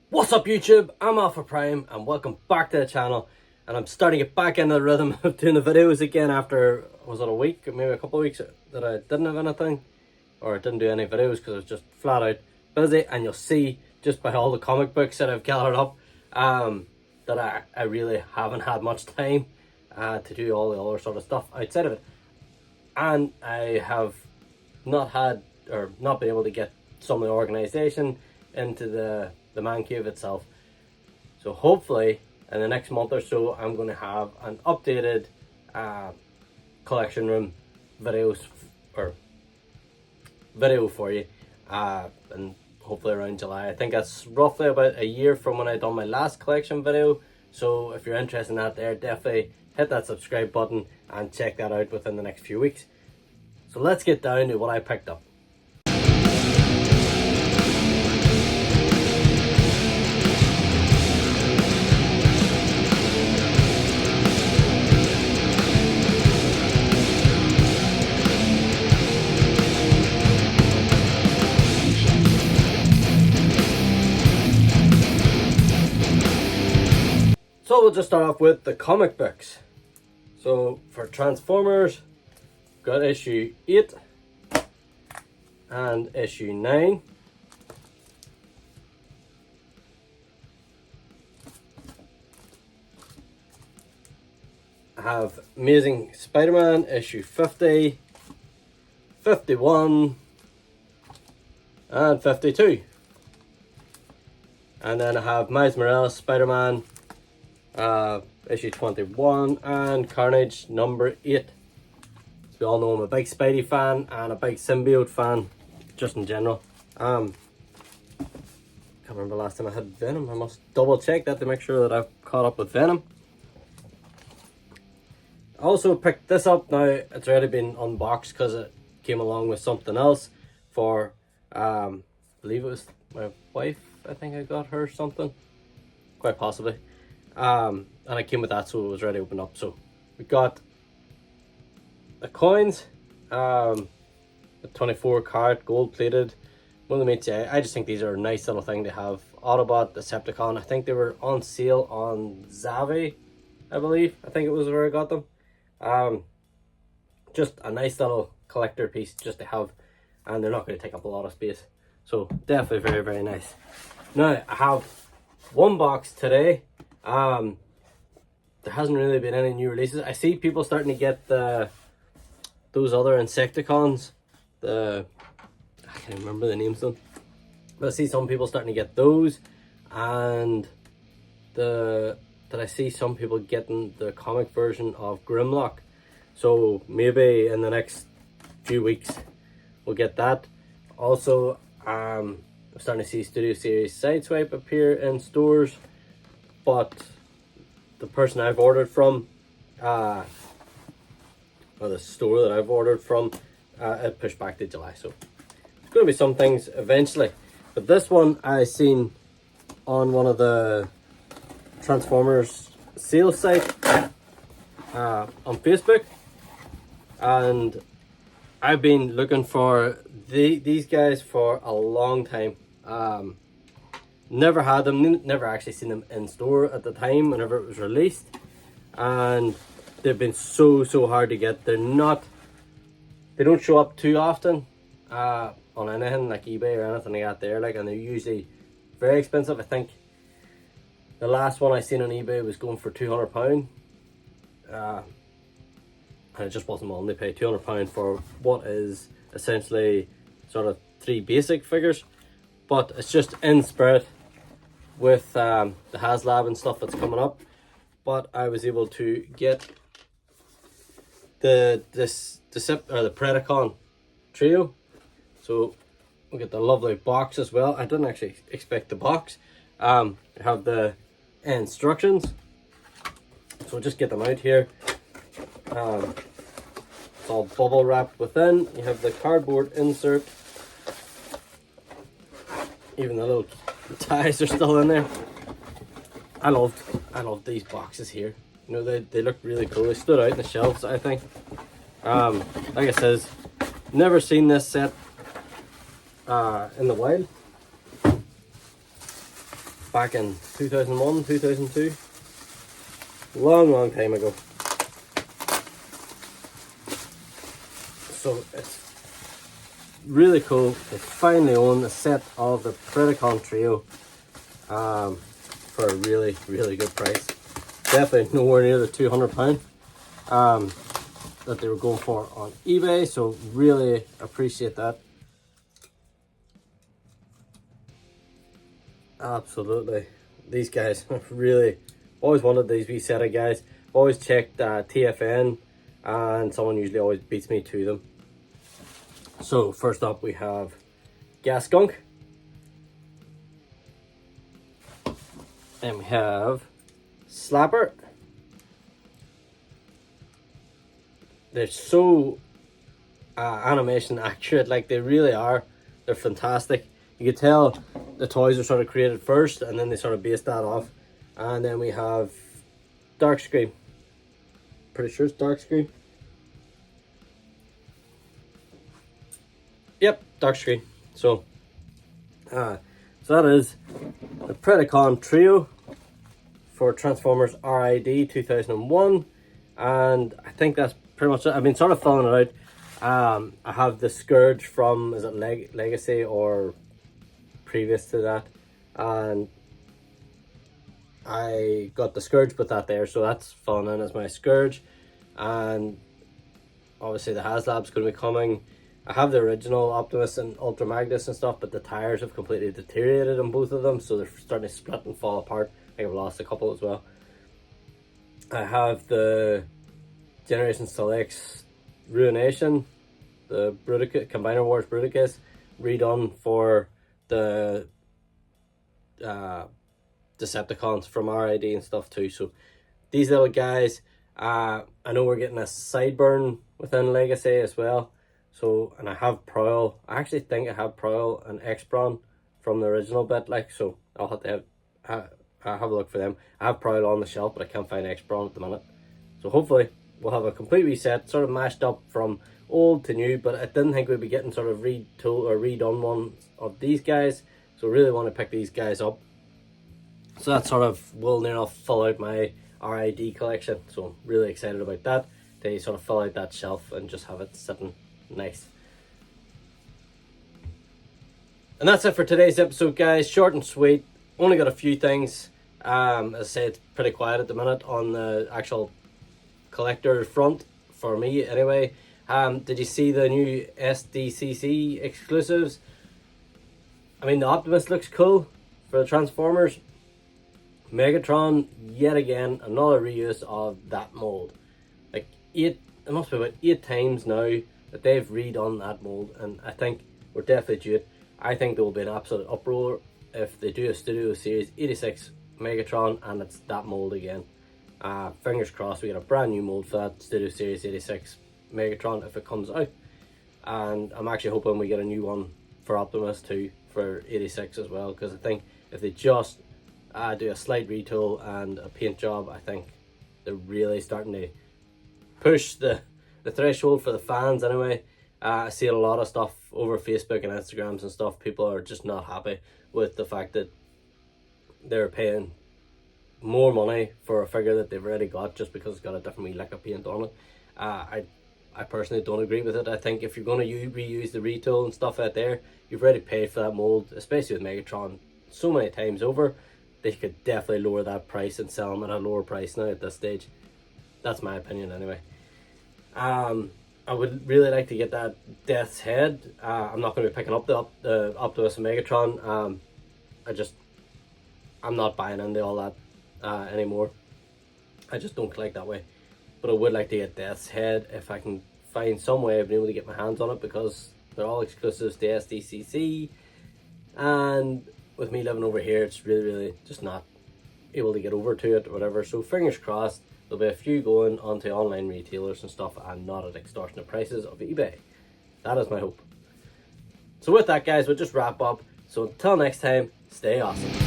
What's up YouTube? I'm Alpha Prime and welcome back to the channel, and I'm starting to get back into the rhythm of doing the videos again after, was it a week, maybe a couple of weeks that I didn't have anything or didn't do any videos because I was just flat out busy. And you'll see just by all the comic books that I've gathered up that I really haven't had much time to do all the other sort of stuff outside of it, and I have not had or not been able to get some of the organization into the man cave itself. So hopefully in the next month or so I'm going to have an updated collection room videos or video for you, and hopefully around July. I think that's roughly about a year from when I done my last collection video. So if you're interested in that, there, definitely hit that subscribe button and check that out within the next few weeks. So let's get down to what I picked up. So we'll just start off with the comic books. So for Transformers, got issue 8 and issue 9. I have Amazing Spider-Man issue 50, 51 and 52. And then I have Miles Morales Spider-Man issue 21 and Carnage number 8. As we all know, I'm a big Spidey fan and a big symbiote fan just in general. Can't remember the last time I had Venom. I must double check that to make sure that I've caught up with Venom. I also picked this up. Now it's already been unboxed because it came along with something else for I believe it was my wife. I think I got her something, quite possibly. And I came with that, so it was ready to open up. So we got the coins, the 24 karat gold plated. One of the mates, I just think these are a nice little thing to have. Autobot, Decepticon, I think they were on sale on Zavi, I believe. I think it was where I got them. Just a nice little collector piece just to have, and they're not going to take up a lot of space. So definitely very, very nice. Now I have one box today. There hasn't really been any new releases. I see people starting to get those other Insecticons. I can't remember the names of them, but I see some people starting to get those, and that I see some people getting the comic version of Grimlock. So maybe in the next few weeks we'll get that. Also, I'm starting to see Studio Series Sideswipe appear in stores, but the person I've ordered from, or the store that I've ordered from, it pushed back to July. So it's going to be some things eventually. But this one I seen on one of the Transformers sales site on Facebook, and I've been looking for these guys for a long time. Never had them, never actually seen them in store at the time whenever it was released, and they've been so hard to get. They don't show up too often on anything like eBay or anything like that there, and they're usually very expensive. I think the last one I seen on eBay was going for £200, and it just wasn't willing to pay £200 for what is essentially sort of 3 basic figures. But it's just in spirit with the HasLab and stuff that's coming up. But I was able to get the Predacon trio. So we'll get the lovely box as well. I didn't actually expect the box. I have the instructions. So we'll just get them out here. It's all bubble wrapped within. You have the cardboard insert. Even the little ties are still in there. I love these boxes here. You know, they look really cool. They stood out in the shelves, I think. Like I says, never seen this set in the wild. back in 2001, 2002. Long time ago. So it's really cool to finally own a set of the Predacon Trio for a really good price. Definitely nowhere near the £200 that they were going for on eBay, so really appreciate that. Absolutely, these guys, really always wanted these wee set of guys. Always checked TFN, and someone usually always beats me to them. So first up we have Gas Skunk, and we have Slapper. They're so animation accurate, like they really are. They're fantastic. You can tell the toys are sort of created first and then they sort of based that off. And then we have Dark Screen. Pretty sure it's Dark Screen. Yep, Dark Screen. So that is the Predacon Trio for Transformers RID 2001, and I think that's pretty much it. I've been sort of filling it out. I have the Scourge from, is it Legacy or previous to that, and I got the Scourge, put that there, so that's falling in as my Scourge. And obviously the HasLab's going to be coming. I have the original Optimus and Ultra Magnus and stuff, but the tires have completely deteriorated on both of them, so they're starting to split and fall apart. I think I've lost a couple as well. I have the Generation Selects Ruination, the Combiner Wars Bruticus, redone for the Decepticons from RID and stuff too. So these little guys, I know we're getting a Sideburn within Legacy as well. So, and I have Prowl. I actually think I have Prowl and X-Bron from the original bit, like, so I'll have to have a look for them. I have Prowl on the shelf, but I can't find X-Bron at the minute. So hopefully we'll have a complete reset, sort of mashed up from old to new, but I didn't think we'd be getting sort of retooled or redone ones of these guys. So really want to pick these guys up. So that sort of will near enough fill out my RID collection. So I'm really excited about that. They sort of fill out that shelf and just have it sitting nice. And that's it for today's episode, guys. Short and sweet. Only got a few things. As I say, it's pretty quiet at the minute on the actual collector front for me anyway. Did you see the new SDCC exclusives? I mean, the Optimus looks cool for the Transformers. Megatron, yet again, another reuse of that mold. Like it must be about 8 times now that they've redone that mold, and I think we're definitely due it. I think there will be an absolute uproar if they do a Studio Series 86 Megatron and it's that mold again. Fingers crossed we get a brand new mold for that Studio Series 86 Megatron if it comes out, and I'm actually hoping we get a new one for Optimus too for 86 as well, because I think if they just do a slight retool and a paint job, I think they're really starting to push the threshold for the fans anyway. I see a lot of stuff over Facebook and Instagrams and stuff. People are just not happy with the fact that they're paying more money for a figure that they've already got just because it's got a different wee lick of paint on it. I personally don't agree with it. I think if you're going to reuse the retool and stuff out there, you've already paid for that mold, especially with Megatron, so many times over. They could definitely lower that price and sell them at a lower price now at this stage. That's my opinion anyway. I would really like to get that Death's Head. I'm not going to be picking up the Optimus and Megatron. I'm not buying into all that anymore. I just don't collect that way. But I would like to get Death's Head if I can find some way of being able to get my hands on it, because they're all exclusives to SDCC. And with me living over here, it's really just not able to get over to it or whatever. So fingers crossed there'll be a few going onto online retailers and stuff and not at extortionate prices of eBay. That is my hope. So with that, guys, we'll just wrap up. So until next time, stay awesome.